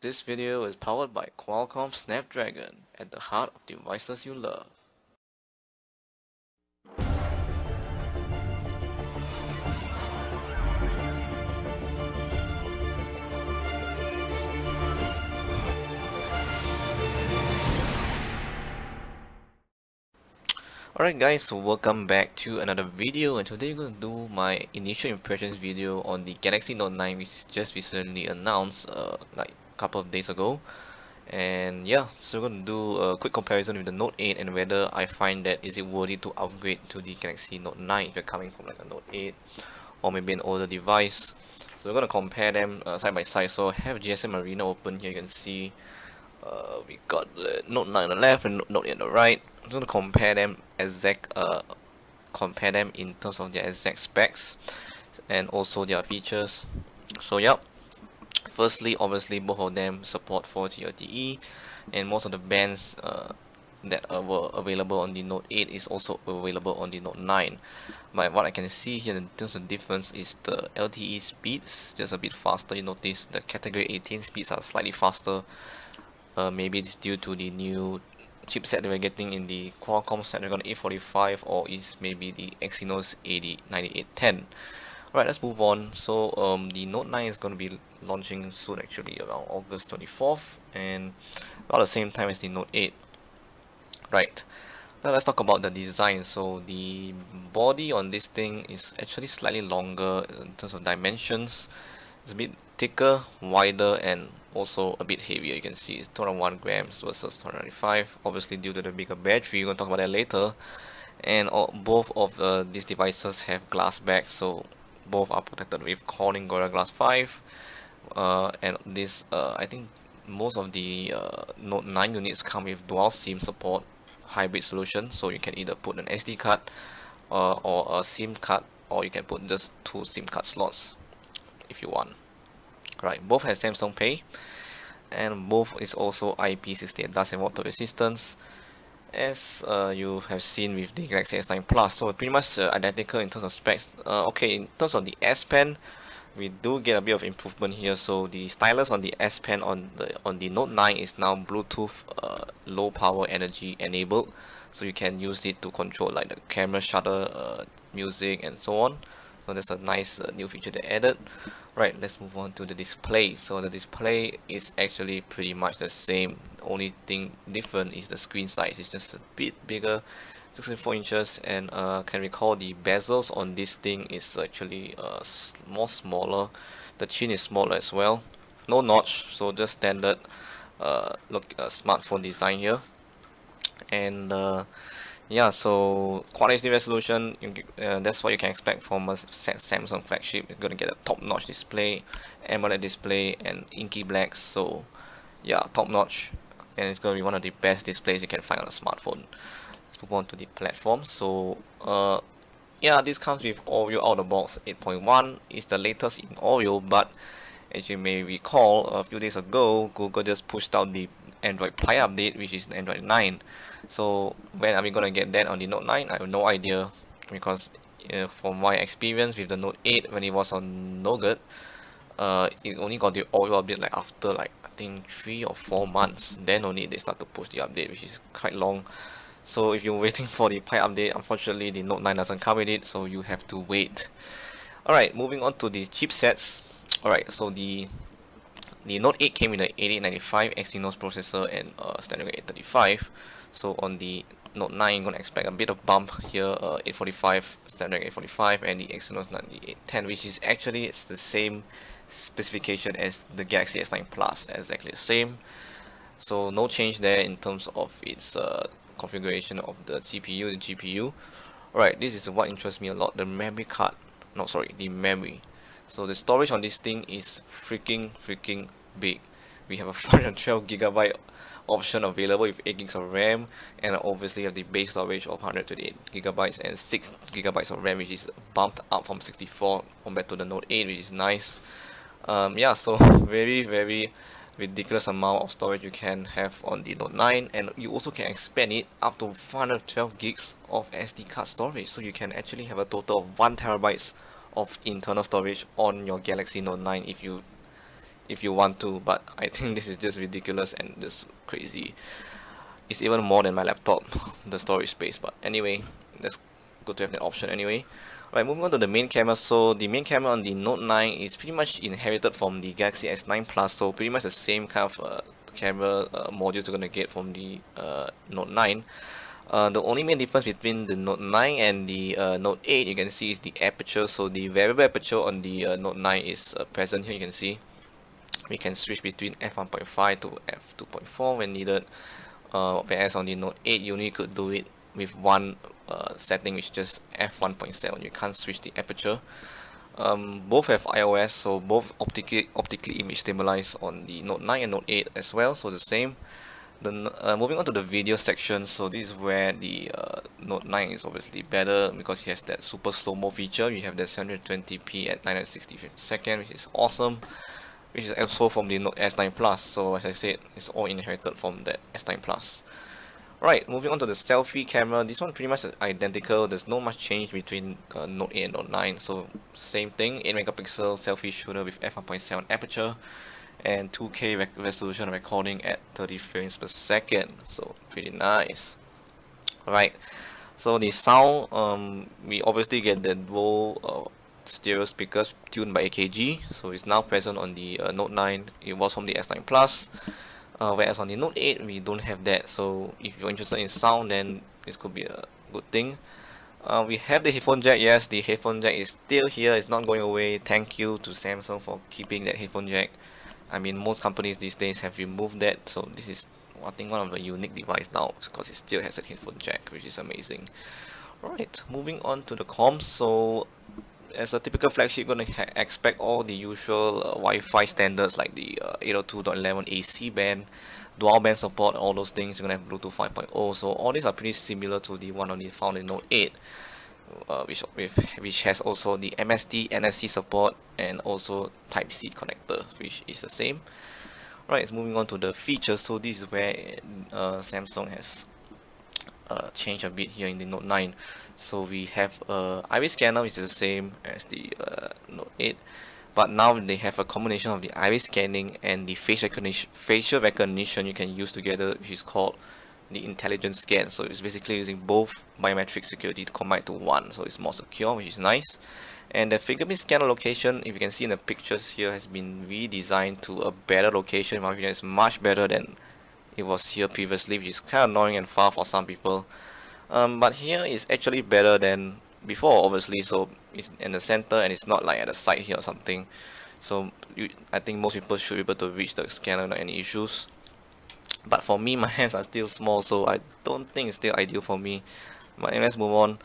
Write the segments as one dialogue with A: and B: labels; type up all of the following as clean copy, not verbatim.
A: This video is powered by Qualcomm Snapdragon, at the heart of devices you love. Alright guys, so welcome back to another video, and today we're going to do my initial impressions video on the Galaxy Note 9, which is just recently announced like a couple of days ago. And yeah, so we're going to do a quick comparison with the Note 8 and whether I find that is it worthy to upgrade to the Galaxy Note 9 if you're coming from like a Note 8 or maybe an older device. So we're going to compare them side by side. So I have GSM Arena open here. You can see we got the Note 9 on the left and Note 8 on the right. I'm going to compare them in terms of their exact specs and also their features. So yep, firstly, obviously both of them support 4G LTE, and most of the bands that were available on the Note 8 is also available on the Note 9. But what I can see here in terms of difference is the LTE speeds just a bit faster. You notice the category 18 speeds are slightly faster. Maybe it's due to the new chipset that we're getting in the Qualcomm Snapdragon 845, or is maybe the Exynos 9810. Alright, let's move on. So the Note 9 is going to be launching soon, actually around August 24th, and about the same time as the Note 8. Right, now let's talk about the design. So the body on this thing is actually slightly longer in terms of dimensions. It's a bit thicker, wider, and also a bit heavier. You can see it's 201 grams versus 295, obviously due to the bigger battery. We're going to talk about that later. And both of these devices have glass backs, so both are protected with Corning Gorilla Glass 5. And this, I think most of the Note 9 units come with dual SIM support hybrid solution, so you can either put an SD card or a SIM card, or you can put just two SIM card slots if you want. Right, both have Samsung Pay, and both is also IP68 dust and water resistance, as you have seen with the Galaxy S9 Plus. So pretty much identical in terms of specs. Okay, in terms of the S Pen, we do get a bit of improvement here. So the stylus on the S Pen on the Note 9 is now Bluetooth low power energy enabled, so you can use it to control like the camera shutter, music, and so on. So that's a nice new feature they added. Right, let's move on to the display. So the display is actually pretty much the same. The only thing different is the screen size. It's just a bit bigger, 64 inches, and can recall the bezels on this thing is actually more smaller. The chin is smaller as well. No notch, so just standard smartphone design here. And yeah, so Quad HD resolution, that's what you can expect from a Samsung flagship. You're gonna get a top-notch display, AMOLED display, and inky blacks. So yeah, top-notch, and it's gonna be one of the best displays you can find on a smartphone. Let's move on to the platform. So yeah, this comes with Oreo out of the box 8.1. It's the latest in Oreo, but as you may recall, a few days ago, Google just pushed out the Android Pie update, which is Android 9. So when are we gonna get that on the Note 9? I have no idea, because from my experience with the Note 8 when it was on Nougat, it only got the Oreo update like after like I think 3 or 4 months. Then only they start to push the update, which is quite long. So if you're waiting for the Pie update, unfortunately the Note 9 doesn't come with it, so you have to wait. Alright, moving on to the chipsets. Alright, so the Note 8 came with an 8895 Exynos processor and Snapdragon 835. So on the Note 9, you're going to expect a bit of bump here, 845, Snapdragon 845, and the Exynos 9810, which is actually it's the same specification as the Galaxy S9 Plus, exactly the same. So no change there in terms of its configuration of the CPU, the GPU. Alright, this is what interests me a lot, the memory card. No, sorry, the memory. So the storage on this thing is freaking big. We have a 512GB option available with 8 gigs of RAM, and obviously have the base storage of 128GB and 6GB of RAM, which is bumped up from 64 compared to the Note 8, which is nice. Yeah, so very ridiculous amount of storage you can have on the Note 9, and you also can expand it up to 512 gigs of SD card storage, so you can actually have a total of 1 TB of internal storage on your Galaxy Note 9 if you want to, but I think this is just ridiculous and just crazy. It's even more than my laptop, the storage space. But anyway, that's good to have that option anyway. Right, moving on to the main camera. So the main camera on the Note 9 is pretty much inherited from the Galaxy S9 Plus. So pretty much the same kind of camera modules you're gonna get from the Note 9. The only main difference between the Note 9 and the Note 8 you can see is the aperture. So the variable aperture on the Note 9 is present here. You can see we can switch between f1.5 to f2.4 when needed. Whereas on the Note 8 you only could do it with one setting, which is just f1.7. You can't switch the aperture. Both have iOS, so both optically image stabilized on the Note 9 and Note 8 as well, so the same. Then moving on to the video section, so this is where the Note 9 is obviously better because it has that super slow-mo feature. You have that 720p at 960 frames per second, which is awesome, which is also from the Note S9 Plus. So as I said, it's all inherited from that S9 Plus. Right, moving on to the selfie camera. This one pretty much identical. There's no much change between Note 8 and Note 9. So same thing, 8 megapixel selfie shooter with f1.7 aperture and 2K resolution recording at 30 frames per second. So pretty nice. Alright, so the sound, we obviously get the dual stereo speakers tuned by AKG. So it's now present on the Note 9. It was from the S9 Plus. Whereas on the Note 8 we don't have that, so if you're interested in sound, then this could be a good thing. We have the headphone jack. Yes, the headphone jack is still here, it's not going away. Thank you to Samsung for keeping that headphone jack. I mean, most companies these days have removed that, so this is I think one of the unique device now because it still has a headphone jack, which is amazing. Alright, moving on to the comms. So as a typical flagship, you're gonna expect all the usual Wi-Fi standards like the 802.11 AC band, dual band support, all those things. You're gonna have Bluetooth 5.0. So all these are pretty similar to the one found in Note 8, which has also the MSD NFC support and also Type-C connector, which is the same. Right, it's moving on to the features. So this is where Samsung has change a bit here in the Note 9. So we have iris scanner, which is the same as the Note 8, but now they have a combination of the iris scanning and the facial recognition you can use together, which is called the intelligent scan. So it's basically using both biometric security to combine to one, so it's more secure, which is nice. And the fingerprint scanner location, if you can see in the pictures here, has been redesigned to a better location. In my opinion, it's much better than it was here previously, which is kind of annoying and far for some people. But here is actually better than before, obviously. So it's in the center and it's not like at the side here or something. So I think most people should be able to reach the scanner without any issues. But for me, my hands are still small, so I don't think it's still ideal for me. But let's move on.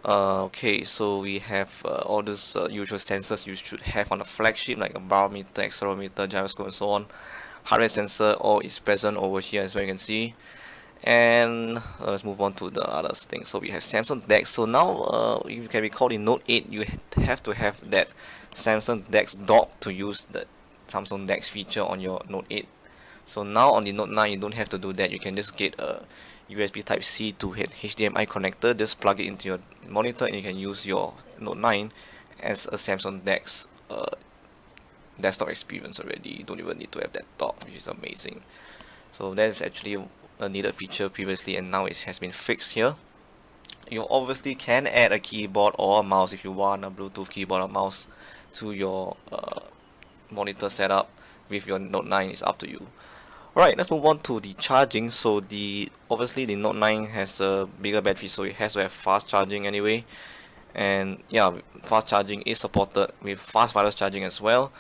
A: Okay, so we have all these usual sensors you should have on a flagship, like a barometer, accelerometer, gyroscope, and so on. Heart rate sensor all is present over here as well, you can see. And let's move on to the other things. So we have Samsung DeX. So now you can recall in Note 8 you have to have that Samsung DeX dock to use the Samsung DeX feature on your Note 8. So now on the Note 9 you don't have to do that. You can just get a USB Type-C to HDMI connector, just plug it into your monitor and you can use your Note 9 as a Samsung DeX desktop experience already. You don't even need to have that dock, which is amazing. So that's actually a needed feature previously and now it has been fixed here. You obviously can add a keyboard or a mouse if you want, a Bluetooth keyboard or mouse to your monitor setup with your Note 9. Is up to you. Alright, let's move on to the charging. So obviously the Note 9 has a bigger battery, so it has to have fast charging anyway. And yeah, fast charging is supported with fast wireless charging as well.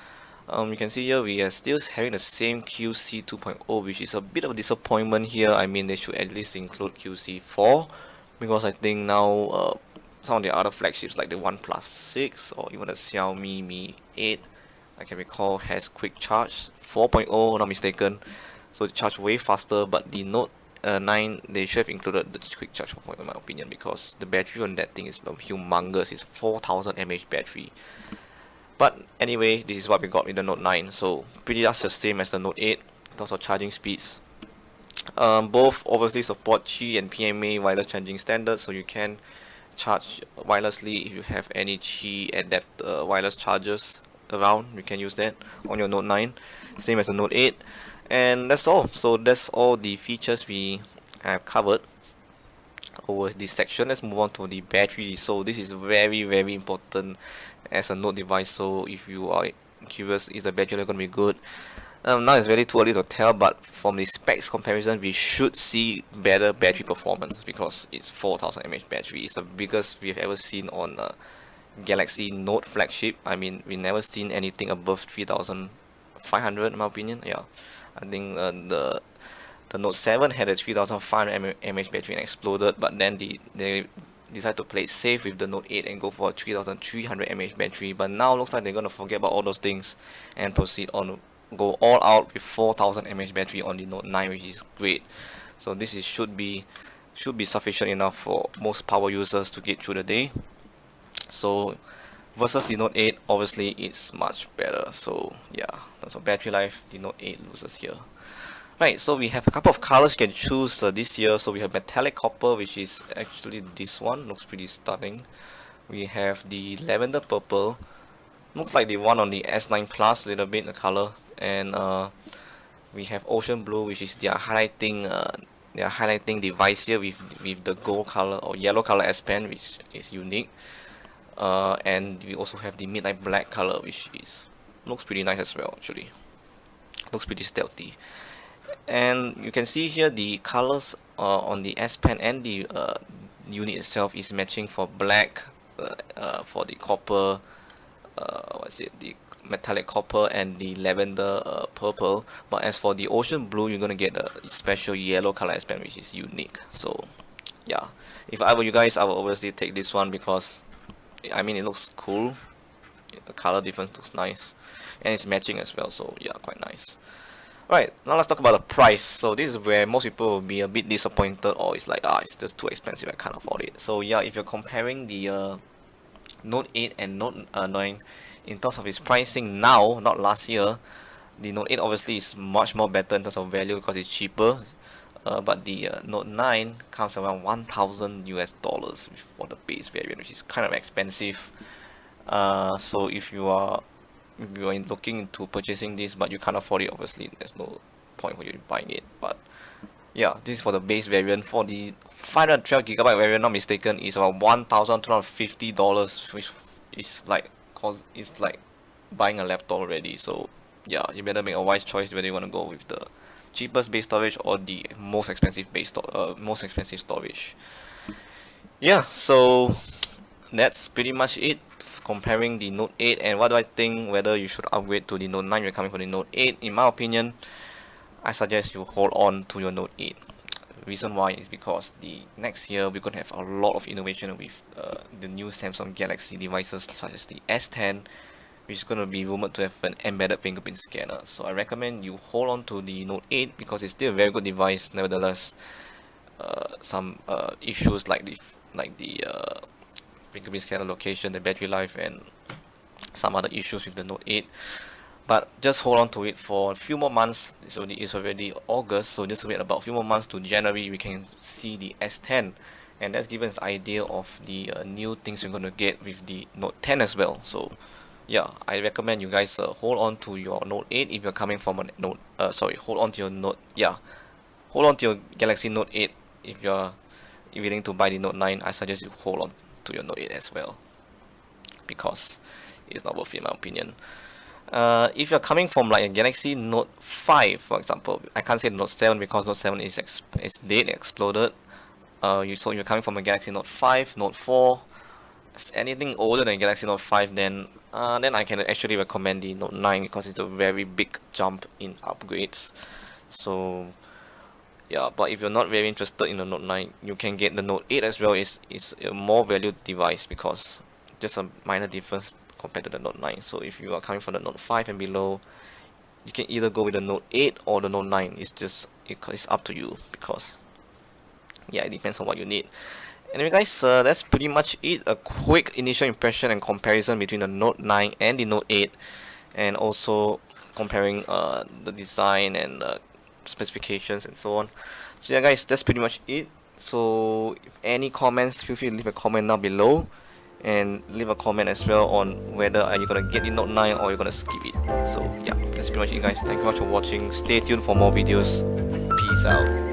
A: You can see here we are still having the same QC 2.0, which is a bit of a disappointment here. I mean, they should at least include QC 4, because I think now some of the other flagships like the OnePlus 6 or even the Xiaomi Mi 8, I can recall, has quick charge 4.0, not mistaken. So it charges way faster, but the Note 9, they should have included the quick charge 4.0 in my opinion, because the battery on that thing is humongous. It's 4000 mAh battery. But anyway, this is what we got with the Note 9. So pretty much the same as the Note 8 in terms of charging speeds. Both obviously support Qi and PMA wireless charging standards, so you can charge wirelessly if you have any Qi adapter wireless chargers around, you can use that on your Note 9, same as the Note 8. And that's all. So that's all the features we have covered over this section. Let's move on to the battery. So this is very important as a Note device. So if you are curious, is the battery going to be good? Now it's very too early to tell, but from the specs comparison, we should see better battery performance because it's 4000 mAh battery. It's the biggest we've ever seen on Galaxy Note flagship. I mean, we never seen anything above 3500 in my opinion. Yeah, I think the Note 7 had a 3500 mAh battery and exploded, but then they decided to play it safe with the Note 8 and go for a 3300 mAh battery. But now looks like they're gonna forget about all those things and proceed on go all out with 4000 mAh battery on the Note 9, which is great. So this is should be sufficient enough for most power users to get through the day. So versus the Note 8, obviously it's much better. So yeah, that's a battery life. The Note 8 loses here. Right, so we have a couple of colors you can choose this year. So we have metallic copper, which is actually this one, looks pretty stunning. We have the lavender purple, looks like the one on the S9 Plus, a little bit the color, and we have ocean blue, which is their highlighting device here with the gold color or yellow color S Pen, which is unique. And we also have the midnight black color, which looks pretty nice as well. Actually, looks pretty stealthy. And you can see here the colors on the S Pen and the unit itself is matching for black, for the copper, the metallic copper, and the lavender purple. But as for the ocean blue, you're gonna get a special yellow color S Pen, which is unique. So yeah, if I were you guys, I would obviously take this one because I mean it looks cool, the color difference looks nice, and it's matching as well, so yeah, quite nice. Alright, now let's talk about the price. So this is where most people will be a bit disappointed, or it's like, it's just too expensive, I can't afford it. So yeah, if you're comparing the Note 8 and Note 9 in terms of its pricing now, not last year, the Note 8 obviously is much more better in terms of value because it's cheaper. But the Note 9 comes around $1,000 for the base variant, which is kind of expensive. So if you are looking into purchasing this but you can't afford it, obviously there's no point for you buying it. But yeah, this is for the base variant. For the 512GB variant, not mistaken, is around $1,250, which is like buying a laptop already. So yeah, you better make a wise choice whether you want to go with the cheapest base storage or the most expensive storage. Yeah, so that's pretty much it comparing the Note 8 and what do I think whether you should upgrade to the Note 9 you're coming for the Note 8. In my opinion, I suggest you hold on to your Note 8. Reason why is because the next year we're going to have a lot of innovation with the new Samsung Galaxy devices such as the S10, which is going to be rumored to have an embedded fingerprint scanner. So I recommend you hold on to the Note 8 because it's still a very good device. Nevertheless, some issues like the fingerprint scanner location, the battery life, and some other issues with the Note 8. But just hold on to it for a few more months. It's already August, so just wait about a few more months to January. We can see the S10, and that's given us an idea of the new things you're going to get with the Note 10 as well. So yeah, I recommend you guys hold on to your Note 8 if you're coming from a Note. Hold on to your Note. Yeah, hold on to your Galaxy Note 8 if you're willing to buy the Note 9. I suggest you hold on to your Note 8 as well because it's not worth it in my opinion. If you're coming from like a Galaxy Note 5, for example, I can't say Note 7 because Note 7 is dead, exploded. So you're coming from a Galaxy Note 5, Note 4, anything older than Galaxy Note 5, then I can actually recommend the Note 9 because it's a very big jump in upgrades. So yeah, but if you're not very interested in the Note 9, you can get the Note 8 as well. It's a more valued device because just a minor difference compared to the Note 9. So if you are coming from the Note 5 and below, you can either go with the Note 8 or the Note 9. It's up to you because yeah, it depends on what you need. Anyway guys, that's pretty much it. A quick initial impression and comparison between the Note 9 and the Note 8, and also comparing the design and specifications and so on. So yeah guys, that's pretty much it. So if any comments, feel free to leave a comment down below. and leave a comment as well on whether are you gonna get the Note 9 or you're gonna skip it. So yeah, that's pretty much it guys. Thank you very much for watching. Stay tuned for more videos. Peace out.